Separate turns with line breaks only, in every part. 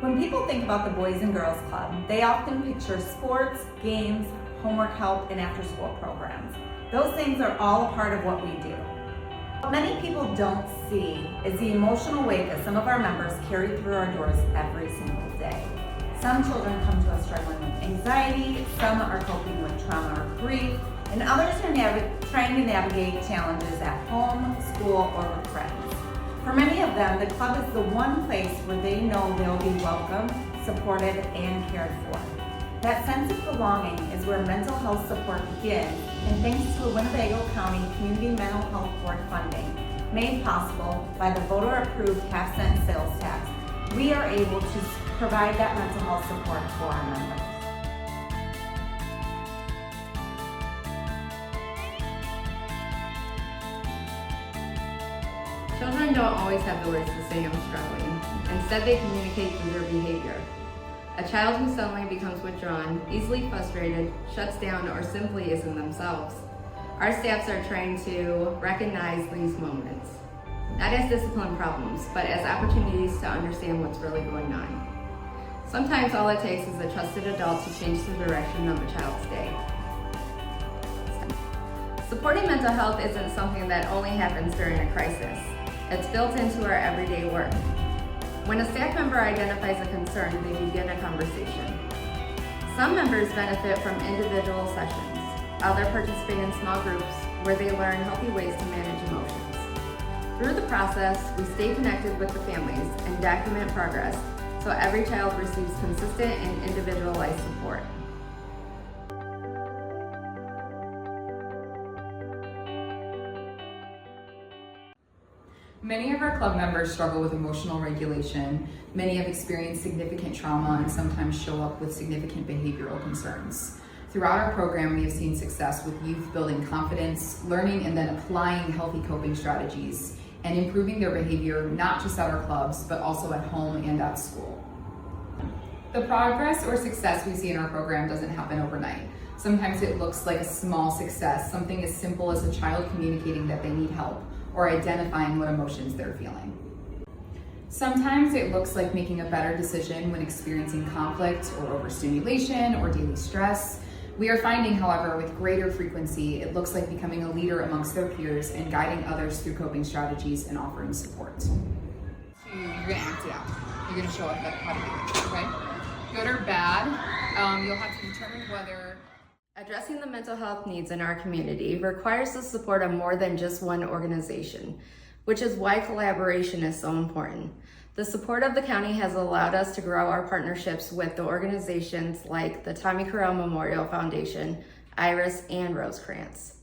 When people think about the Boys and Girls Club, they often picture sports, games, homework help, and after-school programs. Those things are all a part of what we do. What many people don't see is the emotional weight that some of our members carry through our doors every single day. Some children come to us struggling with anxiety, some are coping with trauma or grief, and others are trying to navigate challenges at home, school, or with friends. For many of them, the club is the one place where they know they'll be welcome, supported, and cared for. That sense of belonging is where mental health support begins, and thanks to a Winnebago County Community Mental Health Board funding, made possible by the voter-approved half-cent sales tax, we are able to provide that mental health support for our members.
Children don't always have the words to say "I'm struggling." Instead, they communicate through their behavior. A child who suddenly becomes withdrawn, easily frustrated, shuts down, or simply isn't themselves. Our staffs are trained to recognize these moments, not as discipline problems, but as opportunities to understand what's really going on. Sometimes all it takes is a trusted adult to change the direction of a child's day. Supporting mental health isn't something that only happens during a crisis. It's built into our everyday work. When a staff member identifies a concern, they begin a conversation. Some members benefit from individual sessions. Others participate in small groups where they learn healthy ways to manage emotions. Through the process, we stay connected with the families and document progress so every child receives consistent and individualized support.
Many of our club members struggle with emotional regulation. Many have experienced significant trauma and sometimes show up with significant behavioral concerns. Throughout our program, we have seen success with youth building confidence, learning and then applying healthy coping strategies, and improving their behavior not just at our clubs, but also at home and at school. The progress or success we see in our program doesn't happen overnight. Sometimes it looks like a small success, something as simple as a child communicating that they need help, or identifying what emotions they're feeling. Sometimes it looks like making a better decision when experiencing conflict or overstimulation or daily stress. We are finding, however, with greater frequency, it looks like becoming a leader amongst their peers and guiding others through coping strategies and offering support.
So you're gonna act it out. You're gonna show up at how to do it, okay? Good or bad, you'll have to determine whether.
Addressing the mental health needs in our community requires the support of more than just one organization, which is why collaboration is so important. The support of the county has allowed us to grow our partnerships with the organizations like the Tommy Carell Memorial Foundation, Iris, and Rosecrans.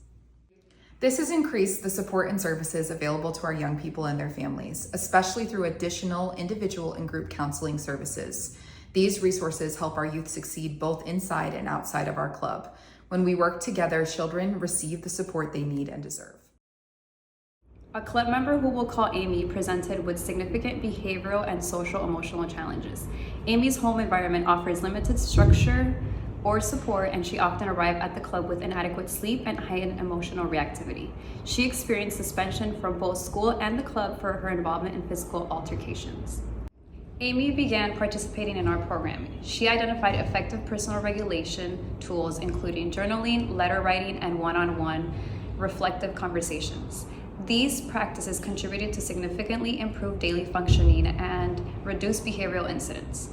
This has increased the support and services available to our young people and their families, especially through additional individual and group counseling services. These resources help our youth succeed both inside and outside of our club. When we work together, children receive the support they need and deserve.
A club member who we'll call Amy presented with significant behavioral and social emotional challenges. Amy's home environment offers limited structure or support, and she often arrived at the club with inadequate sleep and heightened emotional reactivity. She experienced suspension from both school and the club for her involvement in physical altercations. Amy began participating in our program. She identified effective personal regulation tools, including journaling, letter writing, and one-on-one reflective conversations. These practices contributed to significantly improved daily functioning and reduced behavioral incidents.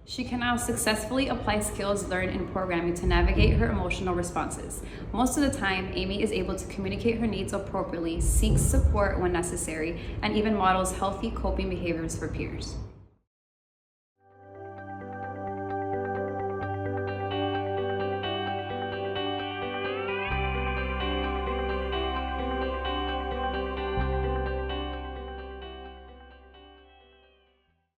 She can now successfully apply skills learned in programming to navigate her emotional responses. Most of the time, Amy is able to communicate her needs appropriately, seeks support when necessary, and even models healthy coping behaviors for peers.